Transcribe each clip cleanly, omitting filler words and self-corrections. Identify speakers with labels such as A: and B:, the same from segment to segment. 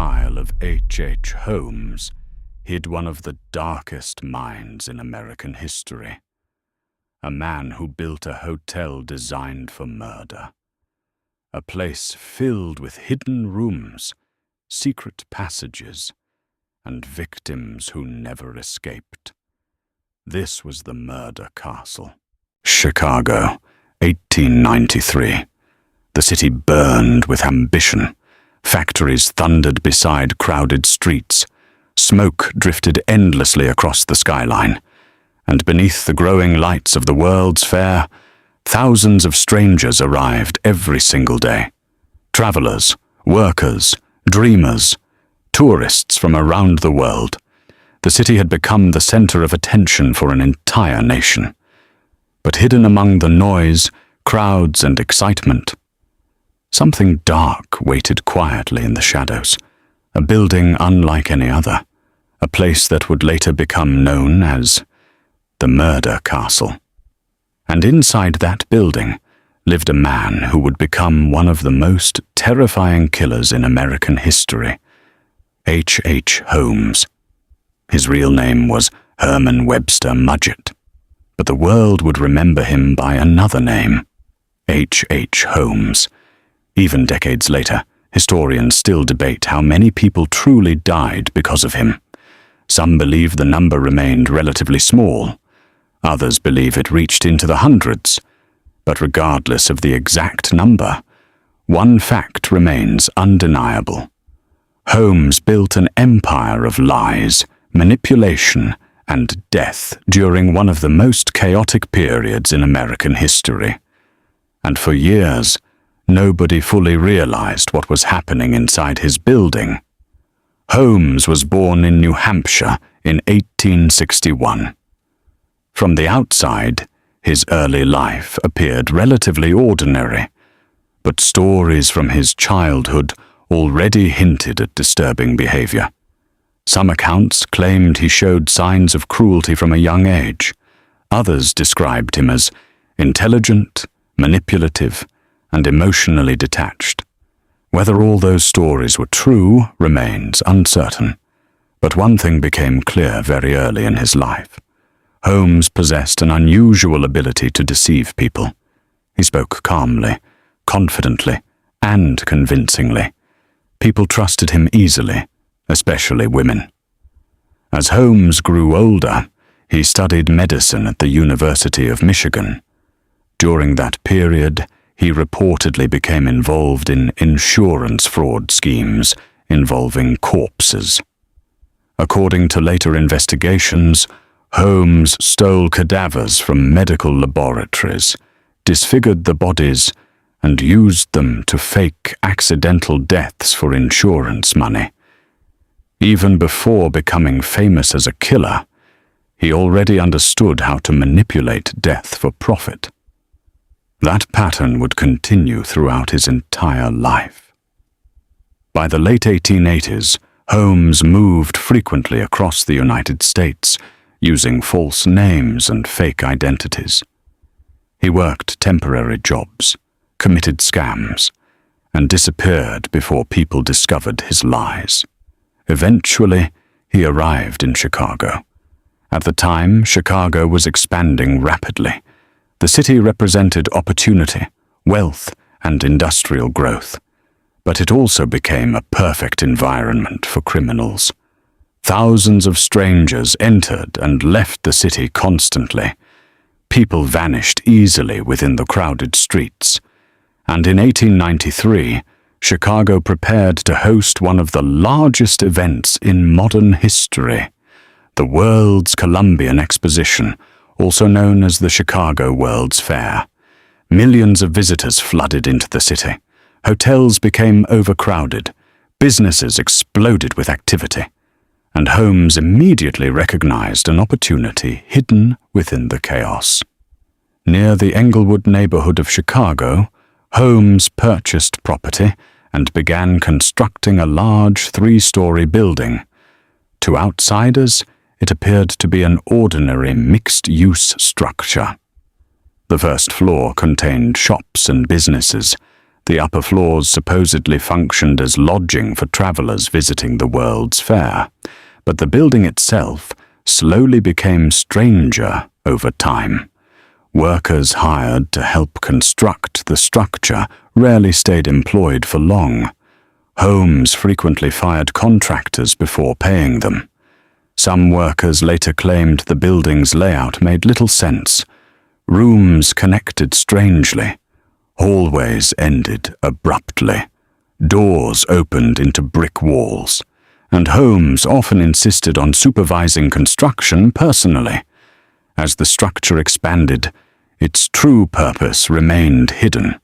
A: smile of H. Holmes hid one of the darkest minds in American history. A man who built a hotel designed for murder. A place filled with hidden rooms, secret passages, and victims who never escaped. This was the Murder Castle. Chicago, 1893. The city burned with ambition. Factories thundered beside crowded streets. Smoke drifted endlessly across the skyline. And beneath the growing lights of the World's Fair, thousands of strangers arrived every single day. Travelers, workers, dreamers, tourists from around the world. The city had become the center of attention for an entire nation. But hidden among the noise, crowds, and excitement, something dark waited quietly in the shadows, a building unlike any other, a place that would later become known as the Murder Castle. And inside that building lived a man who would become one of the most terrifying killers in American history, H. Holmes. His real name was Herman Webster Mudgett, but the world would remember him by another name, H. Holmes. Even decades later, historians still debate how many people truly died because of him. Some believe the number remained relatively small. Others believe it reached into the hundreds. But regardless of the exact number, one fact remains undeniable. Holmes built an empire of lies, manipulation, and death during one of the most chaotic periods in American history. And for years, nobody fully realized what was happening inside his building. Holmes was born in New Hampshire in 1861. From the outside, his early life appeared relatively ordinary, but stories from his childhood already hinted at disturbing behavior. Some accounts claimed he showed signs of cruelty from a young age. Others described him as intelligent, manipulative, and emotionally detached. Whether all those stories were true remains uncertain, but one thing became clear very early in his life. Holmes possessed an unusual ability to deceive people. He spoke calmly, confidently, and convincingly. People trusted him easily, especially women. As Holmes grew older, he studied medicine at the University of Michigan. During that period, he reportedly became involved in insurance fraud schemes involving corpses. According to later investigations, Holmes stole cadavers from medical laboratories, disfigured the bodies, and used them to fake accidental deaths for insurance money. Even before becoming famous as a killer, he already understood how to manipulate death for profit. That pattern would continue throughout his entire life. By the late 1880s, Holmes moved frequently across the United States, using false names and fake identities. He worked temporary jobs, committed scams, and disappeared before people discovered his lies. Eventually, he arrived in Chicago. At the time, Chicago was expanding rapidly. The city represented opportunity, wealth, and industrial growth. But it also became a perfect environment for criminals. Thousands of strangers entered and left the city constantly. People vanished easily within the crowded streets. And in 1893, Chicago prepared to host one of the largest events in modern history, the World's Columbian Exposition, also known as the Chicago World's Fair. Millions of visitors flooded into the city. Hotels became overcrowded. Businesses exploded with activity. And Holmes immediately recognized an opportunity hidden within the chaos. Near the Englewood neighborhood of Chicago, Holmes purchased property and began constructing a large 3-story building. To outsiders, it appeared to be an ordinary mixed-use structure. The first floor contained shops and businesses. The upper floors supposedly functioned as lodging for travelers visiting the World's Fair, but the building itself slowly became stranger over time. Workers hired to help construct the structure rarely stayed employed for long. Holmes frequently fired contractors before paying them. Some workers later claimed the building's layout made little sense. Rooms connected strangely. Hallways ended abruptly. Doors opened into brick walls, and Holmes often insisted on supervising construction personally. As the structure expanded, its true purpose remained hidden.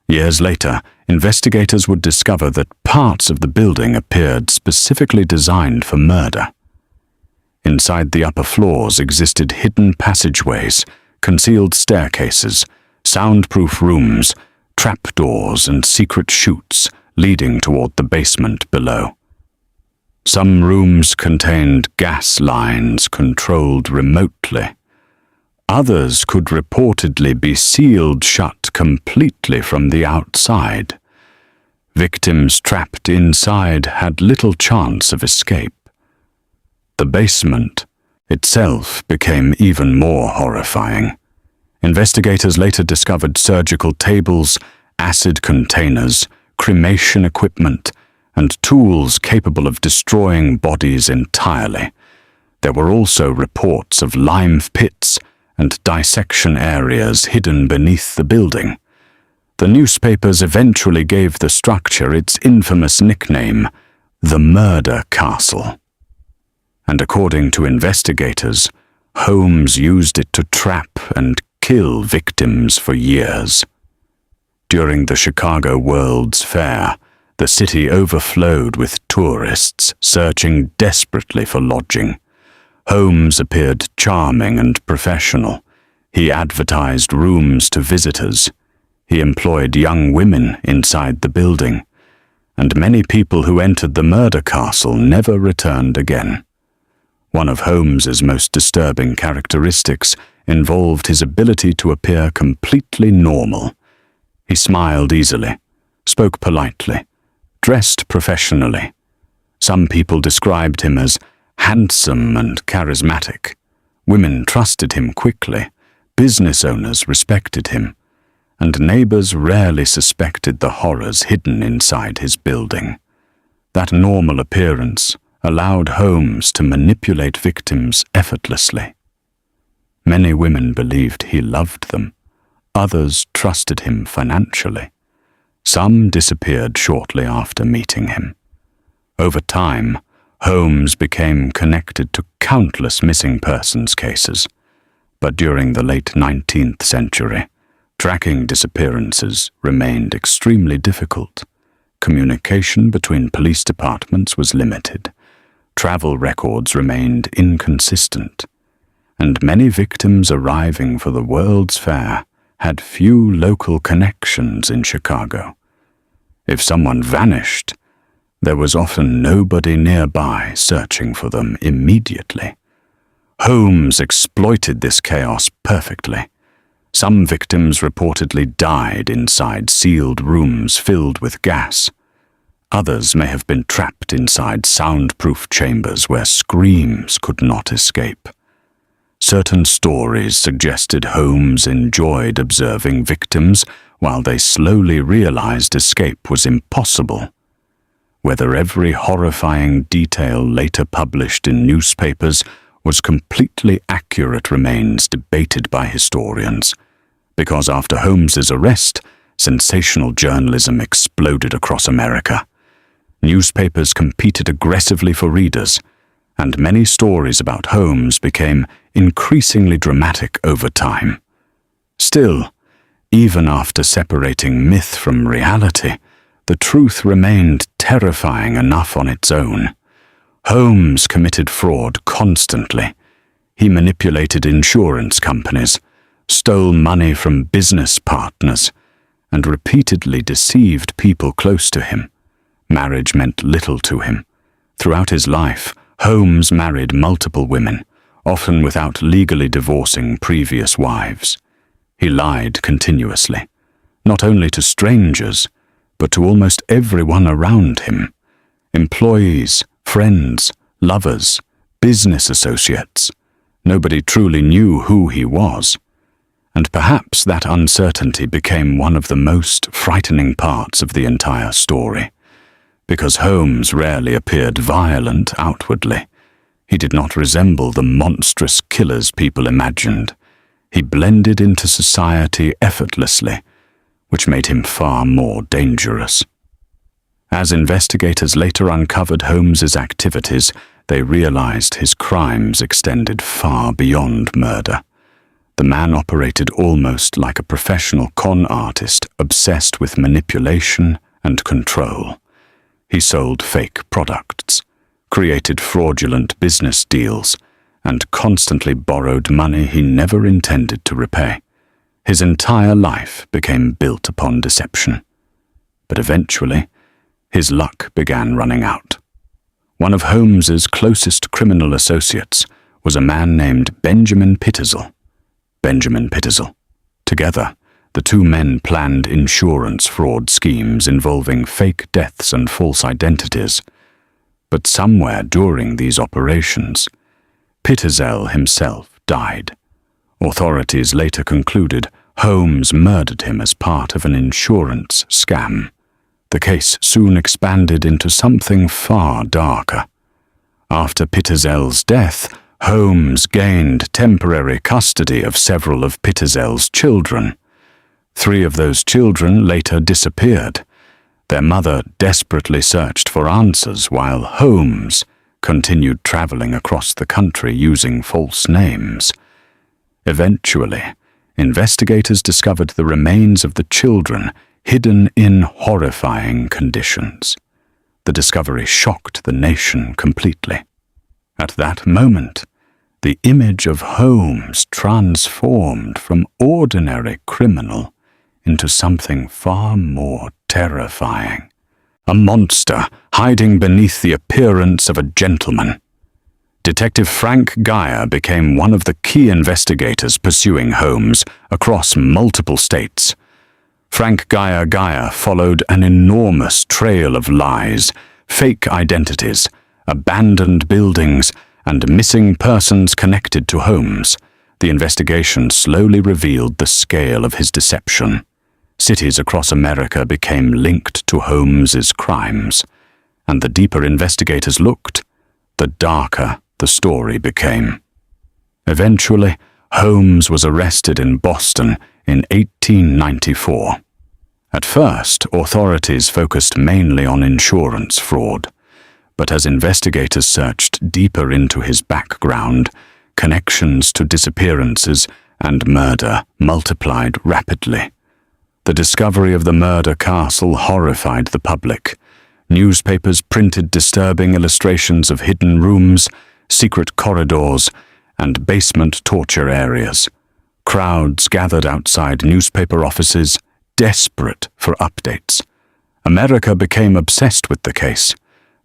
A: Years later, investigators would discover that parts of the building appeared specifically designed for murder. Inside the upper floors existed hidden passageways, concealed staircases, soundproof rooms, trapdoors, and secret chutes leading toward the basement below. Some rooms contained gas lines controlled remotely. Others could reportedly be sealed shut completely from the outside. Victims trapped inside had little chance of escape. The basement itself became even more horrifying. Investigators later discovered surgical tables, acid containers, cremation equipment, and tools capable of destroying bodies entirely. There were also reports of lime pits and dissection areas hidden beneath the building. The newspapers eventually gave the structure its infamous nickname, the Murder Castle. And according to investigators, Holmes used it to trap and kill victims for years. During the Chicago World's Fair, the city overflowed with tourists searching desperately for lodging. Holmes appeared charming and professional. He advertised rooms to visitors. He employed young women inside the building, and many people who entered the murder castle never returned again. One of Holmes's most disturbing characteristics involved his ability to appear completely normal. He smiled easily, spoke politely, dressed professionally. Some people described him as handsome and charismatic. Women trusted him quickly, business owners respected him, and neighbors rarely suspected the horrors hidden inside his building. That normal appearance allowed Holmes to manipulate victims effortlessly. Many women believed he loved them. Others trusted him financially. Some disappeared shortly after meeting him. Over time, Holmes became connected to countless missing persons cases, but during the late 19th century, tracking disappearances remained extremely difficult. Communication between police departments was limited. Travel records remained inconsistent, and many victims arriving for the World's Fair had few local connections in Chicago. If someone vanished, there was often nobody nearby searching for them immediately. Holmes exploited this chaos perfectly. Some victims reportedly died inside sealed rooms filled with gas. Others may have been trapped inside soundproof chambers where screams could not escape. Certain stories suggested Holmes enjoyed observing victims while they slowly realized escape was impossible. Whether every horrifying detail later published in newspapers was completely accurate remains debated by historians, because after Holmes's arrest, sensational journalism exploded across America. Newspapers competed aggressively for readers, and many stories about Holmes became increasingly dramatic over time. Still, even after separating myth from reality, the truth remained terrifying enough on its own. Holmes committed fraud constantly. He manipulated insurance companies, stole money from business partners, and repeatedly deceived people close to him. Marriage meant little to him. Throughout his life, Holmes married multiple women, often without legally divorcing previous wives. He lied continuously, not only to strangers, but to almost everyone around him: employees, friends, lovers, business associates. Nobody truly knew who he was. And perhaps that uncertainty became one of the most frightening parts of the entire story. Because Holmes rarely appeared violent outwardly, he did not resemble the monstrous killers people imagined. He blended into society effortlessly, which made him far more dangerous. As investigators later uncovered Holmes's activities, they realized his crimes extended far beyond murder. The man operated almost like a professional con artist obsessed with manipulation and control. He sold fake products, created fraudulent business deals, and constantly borrowed money he never intended to repay. His entire life became built upon deception. But eventually, his luck began running out. One of Holmes's closest criminal associates was a man named Benjamin Pittersall. Together, the two men planned insurance fraud schemes involving fake deaths and false identities. But somewhere during these operations, Pittersall himself died. Authorities later concluded Holmes murdered him as part of an insurance scam. The case soon expanded into something far darker. After Pittersall's death, Holmes gained temporary custody of several of Pittersall's children. 3 of those children later disappeared. Their mother desperately searched for answers while Holmes continued traveling across the country using false names. Eventually, investigators discovered the remains of the children hidden in horrifying conditions. The discovery shocked the nation completely. At that moment, the image of Holmes transformed from ordinary criminal into something far more terrifying. A monster hiding beneath the appearance of a gentleman. Detective Frank Geyer became one of the key investigators pursuing Holmes across multiple states. Frank Geyer followed an enormous trail of lies, fake identities, abandoned buildings, and missing persons connected to Holmes. The investigation slowly revealed the scale of his deception. Cities across America became linked to Holmes's crimes, and the deeper investigators looked, the darker the story became. Eventually, Holmes was arrested in Boston in 1894. At first, authorities focused mainly on insurance fraud, but as investigators searched deeper into his background, connections to disappearances and murder multiplied rapidly. The discovery of the murder castle horrified the public. Newspapers printed disturbing illustrations of hidden rooms, secret corridors, and basement torture areas. Crowds gathered outside newspaper offices, desperate for updates. America became obsessed with the case.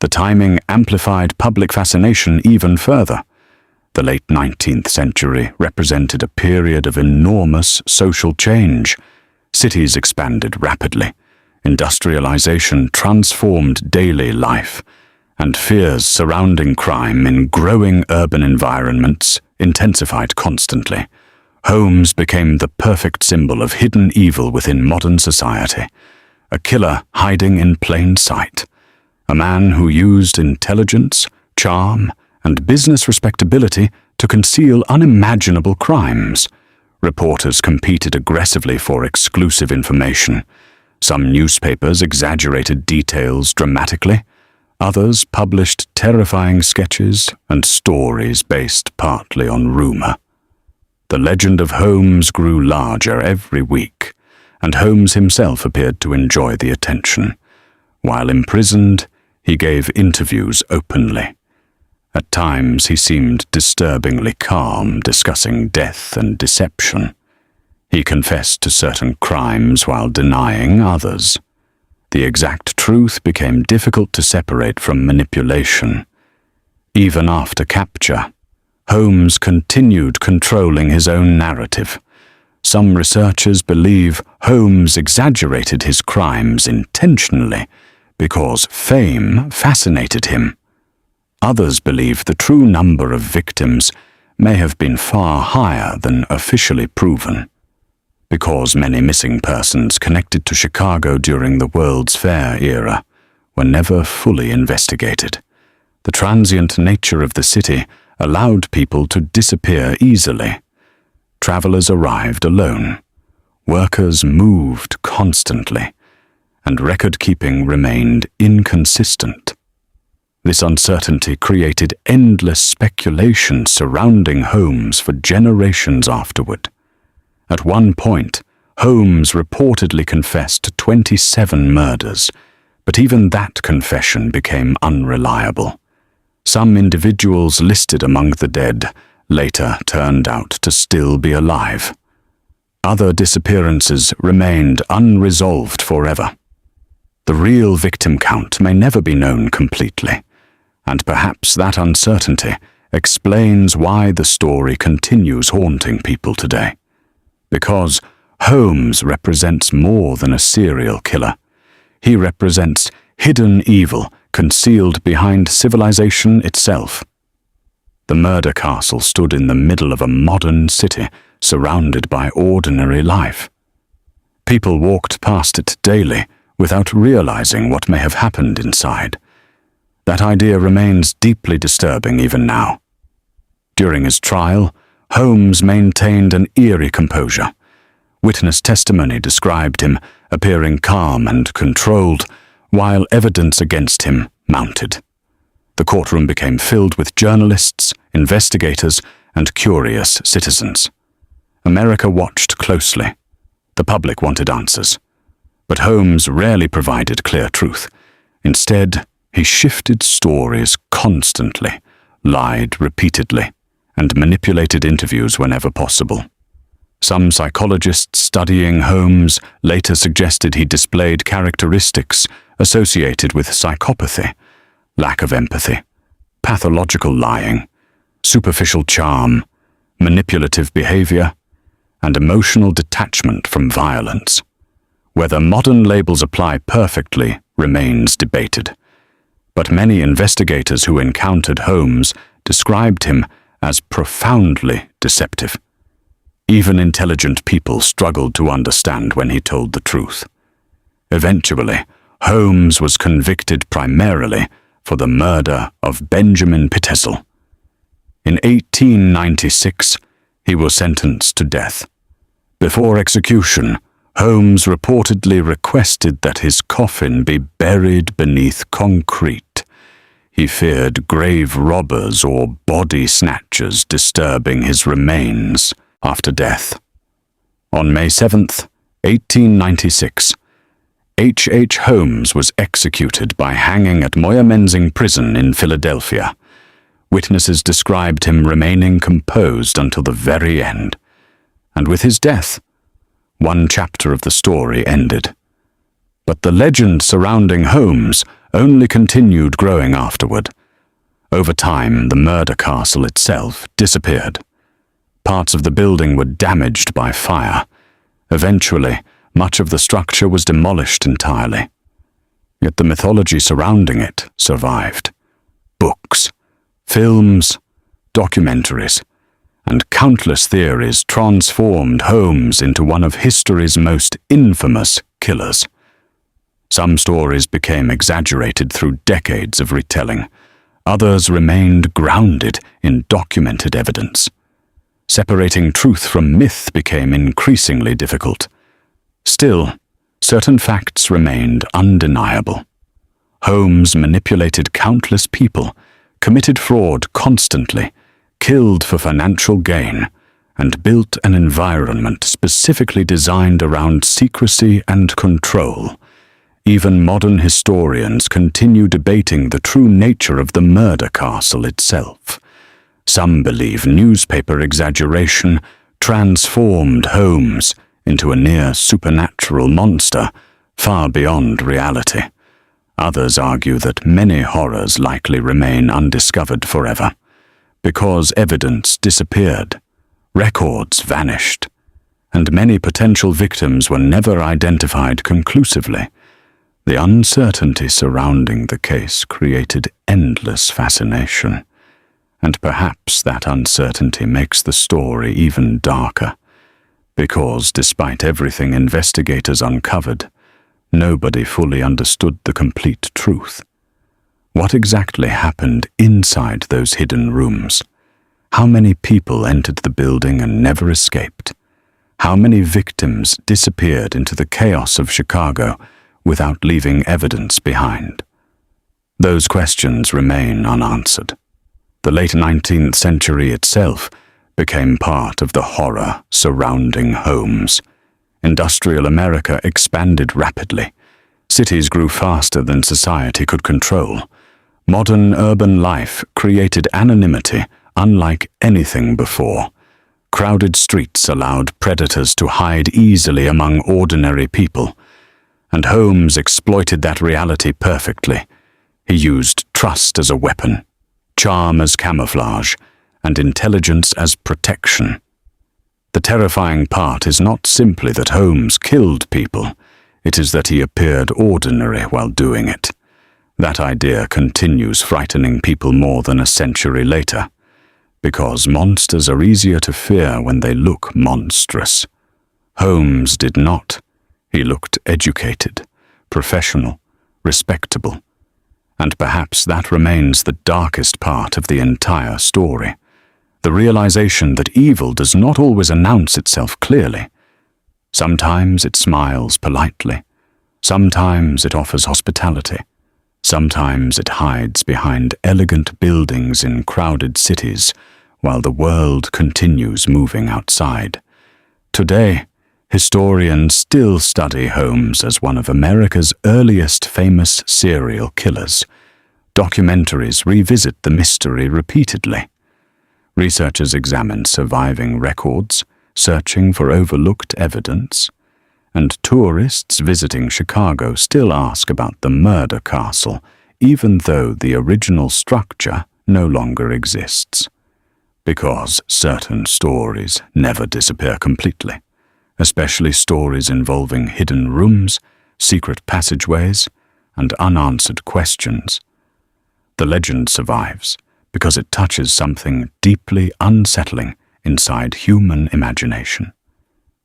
A: The timing amplified public fascination even further. The late 19th century represented a period of enormous social change. Cities expanded rapidly. Industrialization transformed daily life, and fears surrounding crime in growing urban environments intensified constantly. Holmes became the perfect symbol of hidden evil within modern society, a killer hiding in plain sight, a man who used intelligence, charm, and business respectability to conceal unimaginable crimes. Reporters competed aggressively for exclusive information. Some newspapers exaggerated details dramatically. Others published terrifying sketches and stories based partly on rumor. The legend of Holmes grew larger every week, and Holmes himself appeared to enjoy the attention. While imprisoned, he gave interviews openly. At times he seemed disturbingly calm, discussing death and deception. He confessed to certain crimes while denying others. The exact truth became difficult to separate from manipulation. Even after capture, Holmes continued controlling his own narrative. Some researchers believe Holmes exaggerated his crimes intentionally because fame fascinated him. Others believe the true number of victims may have been far higher than officially proven. Because many missing persons connected to Chicago during the World's Fair era were never fully investigated, the transient nature of the city allowed people to disappear easily. Travelers arrived alone, workers moved constantly, and record-keeping remained inconsistent. This uncertainty created endless speculation surrounding Holmes for generations afterward. At one point, Holmes reportedly confessed to 27 murders, but even that confession became unreliable. Some individuals listed among the dead later turned out to still be alive. Other disappearances remained unresolved forever. The real victim count may never be known completely, and perhaps that uncertainty explains why the story continues haunting people today. Because Holmes represents more than a serial killer. He represents hidden evil concealed behind civilization itself. The murder castle stood in the middle of a modern city, surrounded by ordinary life. People walked past it daily without realizing what may have happened inside. That idea remains deeply disturbing even now. During his trial, Holmes maintained an eerie composure. Witness testimony described him appearing calm and controlled, while evidence against him mounted. The courtroom became filled with journalists, investigators, and curious citizens. America watched closely. The public wanted answers. But Holmes rarely provided clear truth. Instead, he shifted stories constantly, lied repeatedly, and manipulated interviews whenever possible. Some psychologists studying Holmes later suggested he displayed characteristics associated with psychopathy, lack of empathy, pathological lying, superficial charm, manipulative behavior, and emotional detachment from violence. Whether modern labels apply perfectly remains debated, but many investigators who encountered Holmes described him as profoundly deceptive. Even intelligent people struggled to understand when he told the truth. Eventually, Holmes was convicted primarily for the murder of Benjamin Pitezel. In 1896, he was sentenced to death. Before execution, Holmes reportedly requested that his coffin be buried beneath concrete. He feared grave robbers or body snatchers disturbing his remains after death. On May 7, 1896, H. Holmes was executed by hanging at Moyamensing Prison in Philadelphia. Witnesses described him remaining composed until the very end. And with his death, one chapter of the story ended. But the legend surrounding Holmes only continued growing afterward. Over time, the murder castle itself disappeared. Parts of the building were damaged by fire. Eventually, much of the structure was demolished entirely. Yet the mythology surrounding it survived. Books, films, documentaries, and countless theories transformed Holmes into one of history's most infamous killers. Some stories became exaggerated through decades of retelling. Others remained grounded in documented evidence. Separating truth from myth became increasingly difficult. Still, certain facts remained undeniable. Holmes manipulated countless people, committed fraud constantly, killed for financial gain, and built an environment specifically designed around secrecy and control. Even modern historians continue debating the true nature of the murder castle itself. Some believe newspaper exaggeration transformed Holmes into a near supernatural monster, far beyond reality. Others argue that many horrors likely remain undiscovered forever. Because evidence disappeared, records vanished, and many potential victims were never identified conclusively. The uncertainty surrounding the case created endless fascination, and perhaps that uncertainty makes the story even darker, because despite everything investigators uncovered, nobody fully understood the complete truth. What exactly happened inside those hidden rooms? How many people entered the building and never escaped? How many victims disappeared into the chaos of Chicago without leaving evidence behind? Those questions remain unanswered. The late 19th century itself became part of the horror surrounding Holmes. Industrial America expanded rapidly. Cities grew faster than society could control. Modern urban life created anonymity unlike anything before. Crowded streets allowed predators to hide easily among ordinary people, and Holmes exploited that reality perfectly. He used trust as a weapon, charm as camouflage, and intelligence as protection. The terrifying part is not simply that Holmes killed people, it is that he appeared ordinary while doing it. That idea continues frightening people more than a century later, because monsters are easier to fear when they look monstrous. Holmes did not. He looked educated, professional, respectable, and perhaps that remains the darkest part of the entire story. The realization that evil does not always announce itself clearly. Sometimes it smiles politely. Sometimes it offers hospitality. Sometimes it hides behind elegant buildings in crowded cities while the world continues moving outside. Today, historians still study Holmes as one of America's earliest famous serial killers. Documentaries revisit the mystery repeatedly. Researchers examine surviving records, searching for overlooked evidence, and tourists visiting Chicago still ask about the murder castle, even though the original structure no longer exists. Because certain stories never disappear completely, especially stories involving hidden rooms, secret passageways, and unanswered questions. The legend survives because it touches something deeply unsettling inside human imagination.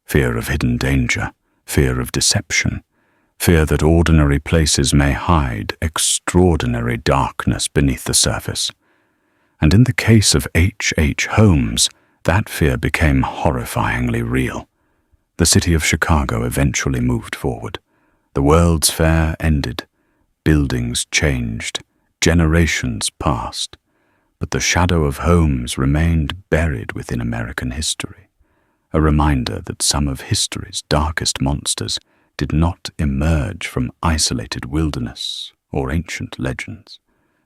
A: Fear of hidden danger, fear of deception, fear that ordinary places may hide extraordinary darkness beneath the surface. And in the case of H. Holmes, that fear became horrifyingly real. The city of Chicago eventually moved forward. The World's Fair ended. Buildings changed. Generations passed. But the shadow of Holmes remained buried within American history, a reminder that some of history's darkest monsters did not emerge from isolated wilderness or ancient legends.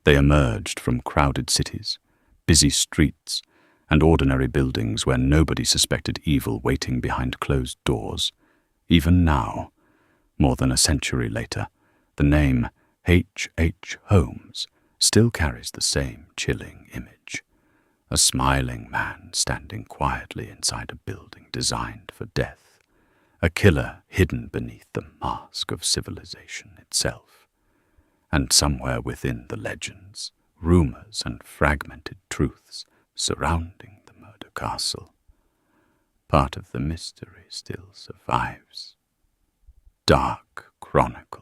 A: They emerged from crowded cities, busy streets, and ordinary buildings where nobody suspected evil waiting behind closed doors. Even now, more than a century later, the name H. Holmes still carries the same chilling image. A smiling man standing quietly inside a building designed for death. A killer hidden beneath the mask of civilization itself. And somewhere within the legends, rumors, and fragmented truths surrounding the murder castle, part of the mystery still survives. Dark Chronicle.